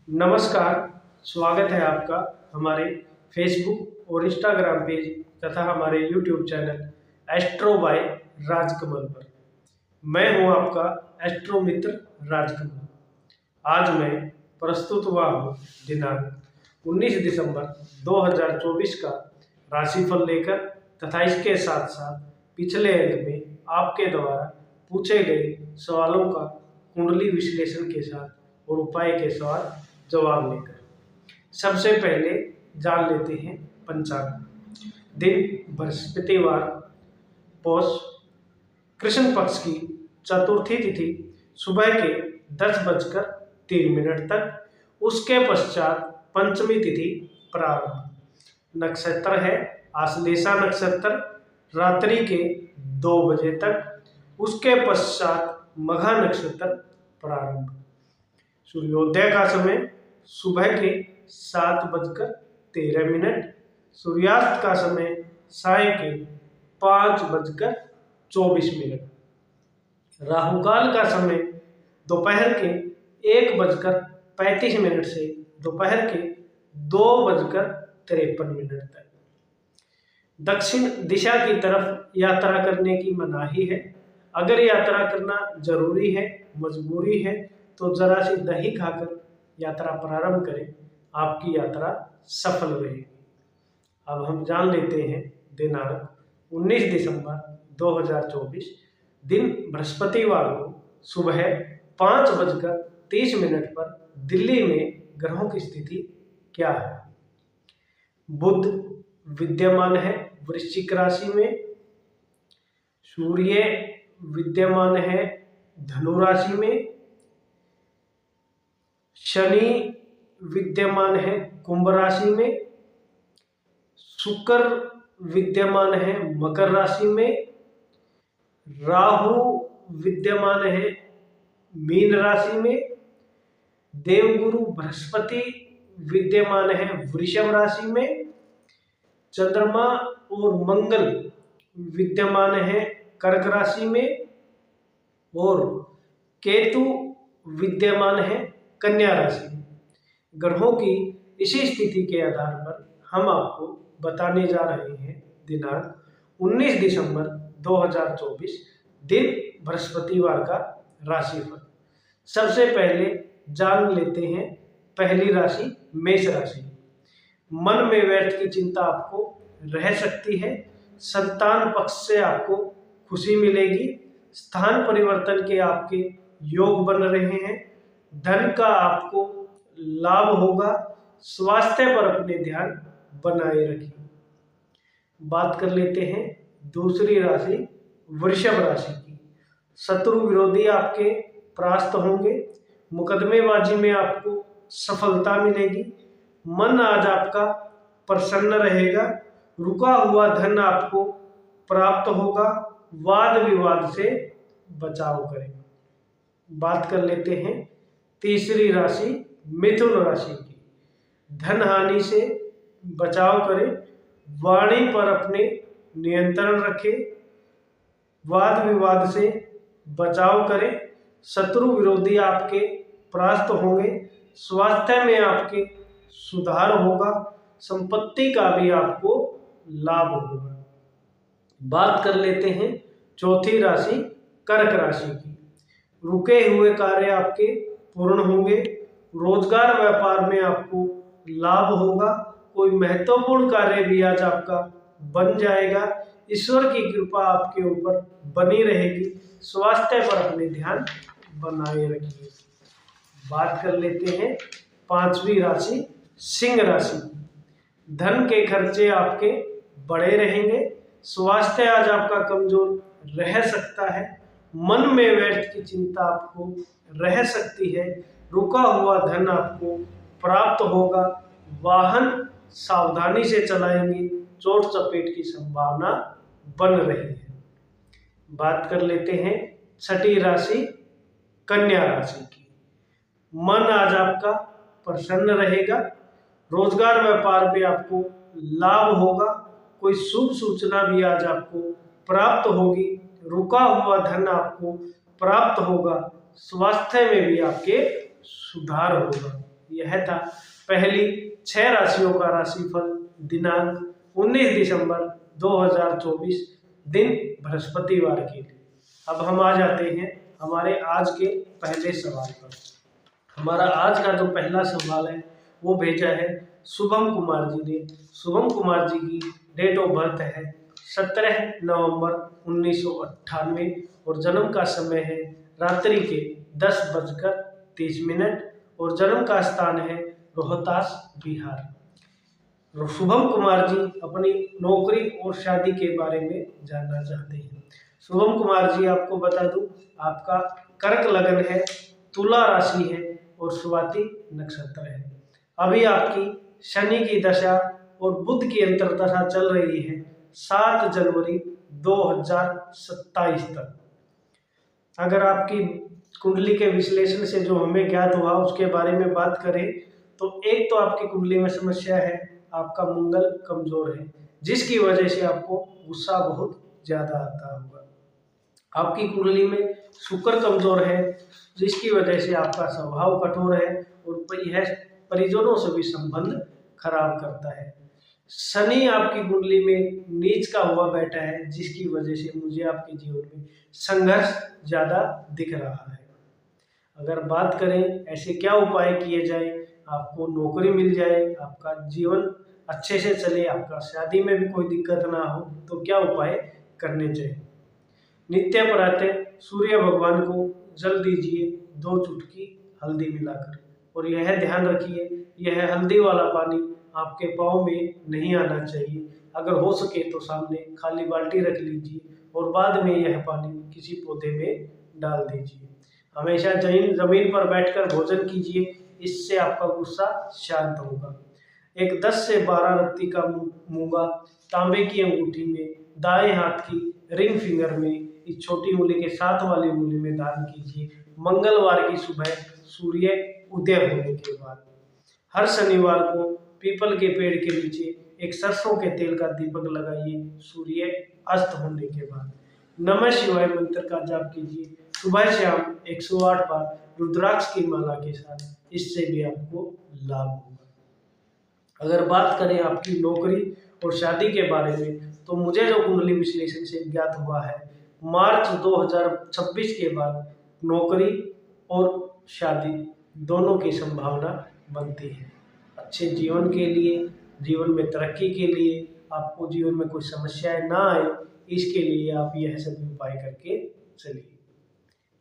नमस्कार। स्वागत है आपका हमारे फेसबुक और इंस्टाग्राम पेज तथा हमारे YouTube channel astro by Rajkamal पर। मैं हूं आपका एस्ट्रो मित्र राजकमल। आज मैं प्रस्तुत हुआ हूं दिनांक 19 दिसंबर 2024 का राशिफल लेकर तथा इसके साथ साथ पिछले अंक में आपके द्वारा पूछे गए सवालों का कुंडली विश्लेषण के साथ और उपाय के साथ जवाब लेकर। सबसे पहले जान लेते हैं पंचांग। दिन बृहस्पतिवार, पौष कृष्ण पक्ष की चतुर्थी तिथि सुबह के 10:03 तक। उसके पश्चात पंचमी तिथि प्रारंभ। नक्षत्र है आश्लेषा नक्षत्र रात्रि के 2 बजे तक। उसके पश्चात मघा नक्षत्र प्रारंभ। सूर्योदय का समय सुबह के 7:13। सूर्यास्त का समय साय के 5:24। राहुकाल का समय दोपहर के 1:35 से दोपहर के 2:53 तक। दक्षिण दिशा की तरफ यात्रा करने की मनाही है। अगर यात्रा करना जरूरी है, मजबूरी है, तो जरा सी दही खाकर यात्रा प्रारंभ करें, आपकी यात्रा सफल रहेगी। अब हम जान लेते हैं दिनांक 19 दिसंबर 2024, दिन बृहस्पतिवार को सुबह 5:30 पर दिल्ली में ग्रहों की स्थिति क्या है। बुध विद्यमान है वृश्चिक राशि में। सूर्य विद्यमान है धनु राशि में। शनि विद्यमान है कुंभ राशि में। शुक्र विद्यमान है मकर राशि में। राहु विद्यमान है मीन राशि में। देवगुरु बृहस्पति विद्यमान है वृषभ राशि में। चंद्रमा और मंगल विद्यमान है कर्क राशि में। और केतु विद्यमान है कन्या राशि में। ग्रहों की इसी स्थिति के आधार पर हम आपको बताने जा रहे हैं दिनांक 19 दिसंबर 2024, दिन बृहस्पतिवार का राशिफल। सबसे पहले जान लेते हैं पहली राशि मेष राशि। मन में व्यर्थ की चिंता आपको रह सकती है। संतान पक्ष से आपको खुशी मिलेगी। स्थान परिवर्तन के आपके योग बन रहे हैं। धन का आपको लाभ होगा। स्वास्थ्य पर अपने ध्यान बनाए रखें। बात कर लेते हैं दूसरी राशि वृषभ राशि की। शत्रु विरोधी आपके परास्त होंगे। मुकदमेबाजी में आपको सफलता मिलेगी। मन आज आपका प्रसन्न रहेगा। रुका हुआ धन आपको प्राप्त होगा। वाद विवाद से बचाव करें। बात कर लेते हैं तीसरी राशि मिथुन राशि की। धन हानि से बचाव करें। वाणी पर अपने नियंत्रण रखें। वाद विवाद से बचाव करें। शत्रु विरोधी आपके परास्त होंगे। स्वास्थ्य में आपके सुधार होगा। संपत्ति का भी आपको लाभ होगा। बात कर लेते हैं चौथी राशि कर्क राशि की। रुके हुए कार्य आपके पूर्ण होंगे। रोजगार व्यापार में आपको लाभ होगा। कोई महत्वपूर्ण कार्य भी आज आपका बन जाएगा। ईश्वर की कृपा आपके ऊपर बनी रहेगी। स्वास्थ्य पर अपने ध्यान बनाए रखिए। बात कर लेते हैं पांचवी राशि सिंह राशि की। धन के खर्चे आपके बढ़े रहेंगे। स्वास्थ्य आज आपका कमजोर रह सकता है। मन में व्यर्थ की चिंता आपको रह सकती है। रुका हुआ धन आपको प्राप्त होगा। वाहन सावधानी से चलाएंगे। चोट चपेट की संभावना बन रही है। बात कर लेते हैं छठी राशि कन्या राशि की। मन आज आपका प्रसन्न रहेगा। रोजगार व्यापार में आपको लाभ होगा। कोई शुभ सूचना भी आज आपको प्राप्त होगी। रुका हुआ धन आपको प्राप्त होगा। स्वास्थ्य में भी आपके सुधार होगा। यह था पहली 6 राशियों का राशिफल दिनांक 19 दिसंबर 2024 दिन बृहस्पतिवार के लिए। अब हम आ जाते हैं हमारे आज के पहले सवाल पर। हमारा आज का जो पहला सवाल है वो भेजा है शुभम कुमार जी ने। शुभम कुमार जी की डेट ऑफ बर्थ है 17 नवंबर 1998 और जन्म का समय है रात्रि के 10:30 और जन्म का स्थान है रोहतास, बिहार। शुभम कुमार जी अपनी नौकरी और शादी के बारे में जानना चाहते हैं। शुभम कुमार जी, आपको बता दूं, आपका कर्क लग्न है, तुला राशि है और स्वाति नक्षत्र है। अभी आपकी शनि की दशा और बुध की अंतर्दशा चल रही है 7 जनवरी 2027 तक। अगर आपकी कुंडली के विश्लेषण से जो हमें ज्ञात हुआ उसके बारे में बात करें तो एक तो आपकी कुंडली में समस्या है, आपका मंगल कमजोर है, जिसकी वजह से आपको गुस्सा बहुत ज्यादा आता होगा। आपकी कुंडली में शुक्र कमजोर है, जिसकी वजह से आपका स्वभाव कठोर है और यह परिजनों से भी संबंध खराब करता है। शनि आपकी कुंडली में नीच का हुआ बैठा है, जिसकी वजह से मुझे आपके जीवन में संघर्ष ज्यादा दिख रहा है। अगर बात करें ऐसे क्या उपाय किए जाए आपको नौकरी मिल जाए, आपका जीवन अच्छे से चले, आपका शादी में भी कोई दिक्कत ना हो, तो क्या उपाय करने चाहिए? नित्य प्रातः सूर्य भगवान को जल दीजिए 2 चुटकी हल्दी मिलाकर, और यह ध्यान रखिए यह हल्दी वाला पानी आपके पाँव में नहीं आना चाहिए। अगर हो सके तो सामने खाली बाल्टी रख लीजिए और बाद में यह पानी किसी पौधे में डाल दीजिए। हमेशा जमीन पर बैठकर भोजन कीजिए, इससे आपका गुस्सा शांत होगा। एक 10 से 12 रत्ती का मूंगा तांबे की अंगूठी में दाएं हाथ की रिंग फिंगर में इस छोटी उंगली के साथ वाली उंगली में दान कीजिए मंगलवार की सुबह सूर्य उदय होने के बाद। हर शनिवार को पीपल के पेड़ के नीचे एक सरसों के तेल का दीपक लगाइए सूर्य अस्त होने के बाद। नमः शिवाय मंत्र का जाप कीजिए सुबह शाम 108 बार रुद्राक्ष की माला के साथ, इससे भी आपको लाभ होगा। अगर बात करें आपकी नौकरी और शादी के बारे में तो मुझे जो कुंडली विश्लेषण से ज्ञात हुआ है मार्च 2026 के बाद नौकरी और शादी दोनों की संभावना बनती है। अच्छे जीवन के लिए, जीवन में तरक्की के लिए, आपको जीवन में कोई समस्याएं ना आए, इसके लिए आप यह सभी उपाय करके चलिए।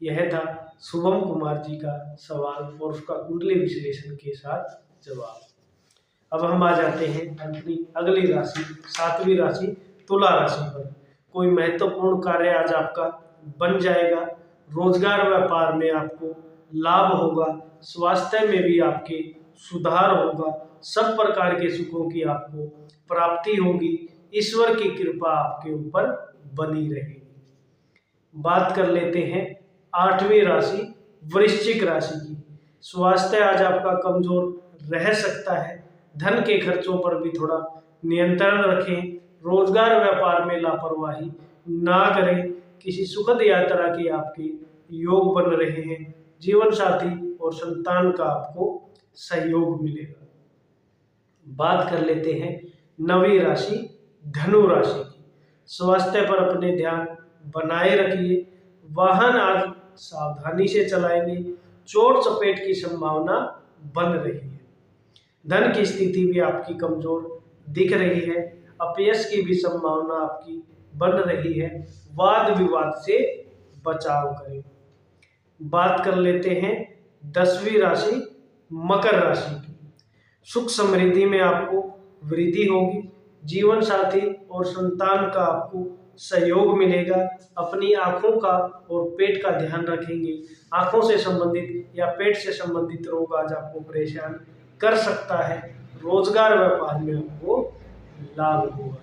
यह था शुभम कुमार जी का सवाल और उसका कुंडली विश्लेषण के साथ जवाब। अब हम आ जाते हैं अपनी अगली राशि 7वीं राशि तुला राशि पर। कोई महत्वपूर्ण कार्य आज आपका बन जाएगा, रोजगार व्यापार में आपको लाभ होगा, स्वास्थ्य में भी आपके सुधार होगा, सब प्रकार के सुखों की आपको प्राप्ति होगी, ईश्वर की कृपा आपके ऊपर बनी रहेगी। बात कर लेते हैं 8वीं राशि वृश्चिक राशि की। स्वास्थ्य आज आपका कमजोर रह सकता है, धन के खर्चों पर भी थोड़ा नियंत्रण रखें, रोजगार व्यापार में लापरवाही ना करें, किसी सुखद यात्रा के आपके योग बन रहे हैं, जीवन साथी और संतान का आपको सहयोग मिलेगा। बात कर लेते हैं 9वीं राशि धनु राशि की। स्वास्थ्य पर अपने ध्यान बनाए रखिए, वाहन आज सावधानी से चलाएंगे, चोट चपेट की संभावना बन रही है, धन की स्थिति भी आपकी कमजोर दिख रही है, अपयश की भी संभावना आपकी बन रही है, वाद विवाद से बचाव करें। बात कर लेते हैं 10वीं राशि मकर राशि की। सुख समृद्धि में आपको वृद्धि होगी, जीवन साथी और संतान का आपको सहयोग मिलेगा, अपनी आंखों का और पेट का ध्यान रखेंगे, आंखों से संबंधित या पेट से संबंधित रोग आज आपको परेशान कर सकता है, रोजगार व्यापार में आपको लाभ होगा।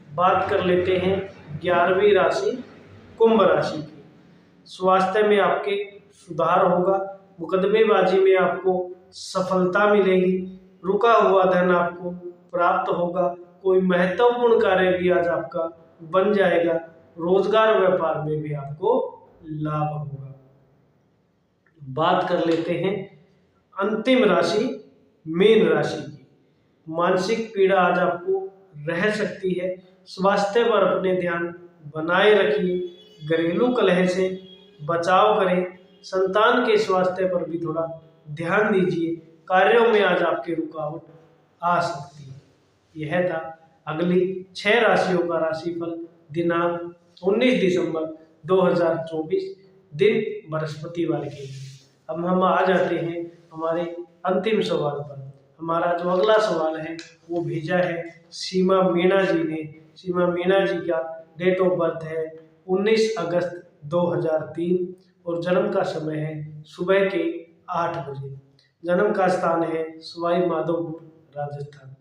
बात कर लेते हैं 11वीं राशि कुंभ राशि की। स्वास्थ्य में आपके सुधार होगा, मुकदमेबाजी में आपको सफलता मिलेगी, रुका हुआ धन आपको प्राप्त होगा, कोई महत्वपूर्ण कार्य भी आज आपका बन जाएगा, रोजगार व्यापार में भी आपको लाभ होगा। बात कर लेते हैं अंतिम राशि मीन राशि की। मानसिक पीड़ा आज आपको रह सकती है। स्वास्थ्य पर अपने ध्यान बनाए रखिए। घरेलू कलह से बचाव करें। संतान के स्वास्थ्य पर भी थोड़ा ध्यान दीजिए। कार्यों में आज आपकी रुकावट आ सकती है। यह था अगली 6 राशियों का राशिफल दिनांक 19 दिसंबर 2024 दिन बृहस्पतिवार के लिए। अब हम आ जाते हैं हमारे अंतिम सवाल पर। हमारा जो अगला सवाल है वो भेजा है सीमा मीणा जी ने। सीमा मीणा जी का डेट ऑफ बर्थ है 19 अगस्त 2003 और जन्म का समय है सुबह के 8 बजे। जन्म का स्थान है सवाई माधोपुर, राजस्थान।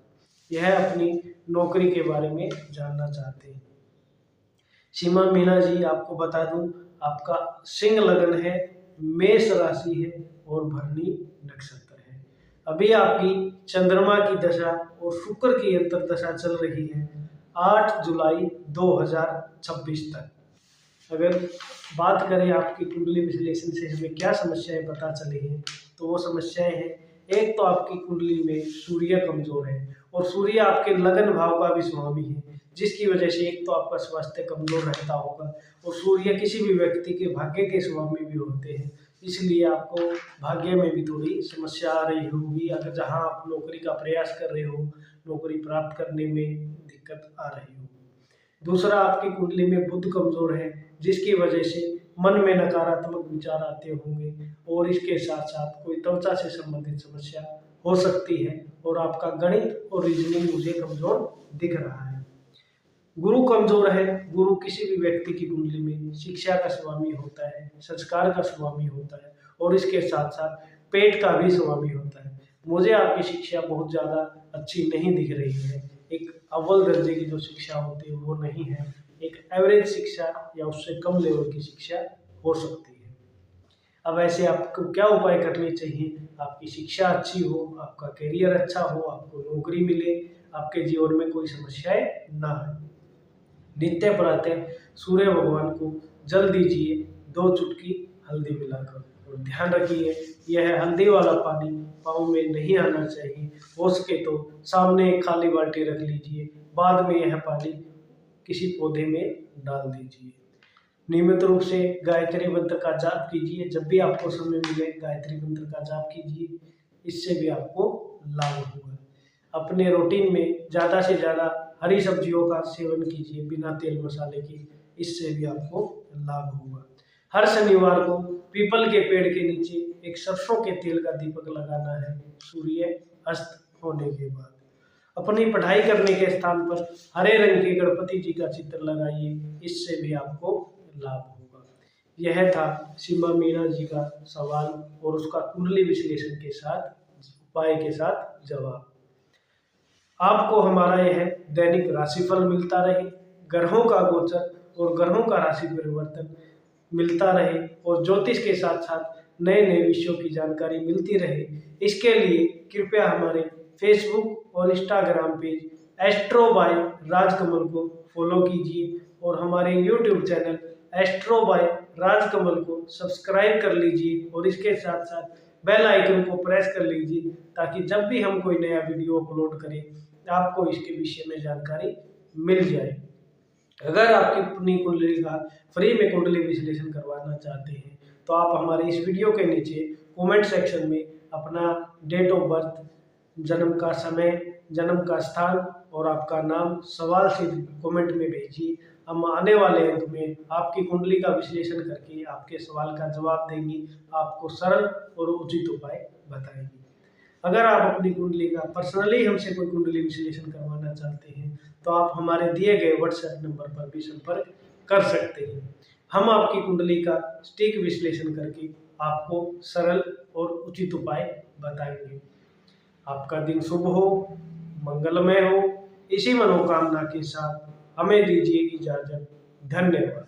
यह अपनी नौकरी के बारे में जानना चाहते हैं। सीमा मीणा जी, आपको बता दूं आपका सिंह लग्न है, मेष राशि है और भरणी नक्षत्र है। अभी आपकी चंद्रमा की दशा और शुक्र की अंतर्दशा चल रही है 8 जुलाई 2026 तक। अगर बात करें आपकी कुंडली विश्लेषण से हमें क्या समस्याएं पता चली हैं, तो वो समस्याएं हैं, एक तो आपकी कुंडली में सूर्य कमजोर है और सूर्य आपके लगन भाव का भी स्वामी है, जिसकी वजह से एक तो आपका स्वास्थ्य कमजोर रहता होगा और सूर्य किसी भी व्यक्ति के भाग्य के स्वामी भी होते हैं, इसलिए आपको भाग्य में भी थोड़ी समस्या आ रही होगी। अगर जहां आप नौकरी का प्रयास कर रहे हो, नौकरी प्राप्त करने में दिक्कत आ रही होगी। दूसरा, आपकी कुंडली में बुध कमजोर है, जिसकी वजह से मन में नकारात्मक विचार आते होंगे और इसके साथ साथ कोई त्वचा से संबंधित समस्या हो सकती है और आपका गणित और रीजनिंग मुझे कमजोर दिख रहा है। गुरु कमजोर है। गुरु किसी भी व्यक्ति की कुंडली में शिक्षा का स्वामी होता है, संस्कार का स्वामी होता है और इसके साथ साथ पेट का भी स्वामी होता है। मुझे आपकी शिक्षा बहुत ज़्यादा अच्छी नहीं दिख रही है। एक अव्वल दर्जे की जो शिक्षा होती है वो नहीं है, एक एवरेज शिक्षा या उससे कम लेवल की शिक्षा हो सकती है। अब ऐसे आपको क्या उपाय करने चाहिए? आपकी शिक्षा अच्छी हो, आपका करियर अच्छा हो, आपको नौकरी मिले, आपके जीवन में कोई समस्याएं ना आए। नित्य प्रातः सूर्य भगवान को जल दीजिए 2 चुटकी हल्दी मिलाकर, और ध्यान रखिए यह हल्दी वाला पानी पाँव में नहीं आना चाहिए। हो सके तो सामने एक खाली बाल्टी रख लीजिए, बाद में यह पानी किसी पौधे में डाल दीजिए। नियमित रूप से गायत्री मंत्र का जाप कीजिए। जब भी आपको समय मिले गायत्री मंत्र का जाप कीजिए, इससे भी आपको लाभ होगा। अपने रूटीन में ज़्यादा से ज़्यादा हरी सब्जियों का सेवन कीजिए बिना तेल मसाले के, इससे भी आपको लाभ होगा। हर शनिवार को पीपल के पेड़ के नीचे एक सरसों के तेल का दीपक लगाना है सूर्य अस्त होने के बाद। अपनी पढ़ाई करने के स्थान पर हरे रंग के गणपति जी का चित्र लगाइए, इससे भी आपको लाभ होगा। यह था सीमा मीणा जी का सवाल और उसका कुंडली विश्लेषण के साथ उपाय के साथ जवाब। आपको हमारा यह दैनिक राशिफल मिलता रहे, ग्रहों का गोचर और ग्रहों का राशि परिवर्तन मिलता रहे और ज्योतिष के साथ साथ नए नए विषयों की जानकारी मिलती रहे, इसके लिए कृपया हमारे फेसबुक और Instagram page astro by Rajkamal को फॉलो कीजिए और हमारे YouTube channel astro by Rajkamal को सब्सक्राइब कर लीजिए और इसके साथ साथ बेल आइकन को प्रेस कर लीजिए, ताकि जब भी हम कोई नया वीडियो अपलोड करें आपको इसके विषय में जानकारी मिल जाए। अगर आपकी अपनी कुंडली का फ्री में कुंडली विश्लेषण करवाना चाहते हैं तो आप हमारे इस वीडियो के नीचे कमेंट सेक्शन में अपना डेट ऑफ बर्थ, जन्म का समय, जन्म का स्थान और आपका नाम सवाल से कमेंट में भेजिए। हम आने वाले अंक में आपकी कुंडली का विश्लेषण करके आपके सवाल का जवाब देंगे, आपको सरल और उचित उपाय बताएंगे। अगर आप अपनी कुंडली का पर्सनली हमसे कोई कुंडली विश्लेषण करवाना चाहते हैं तो आप हमारे दिए गए व्हाट्सएप नंबर पर भी संपर्क कर सकते हैं। हम आपकी कुंडली का सटीक विश्लेषण करके आपको सरल और उचित उपाय बताएंगे। आपका दिन शुभ हो, मंगलमय हो, इसी मनोकामना के साथ हमें दीजिए इजाजत। धन्यवाद।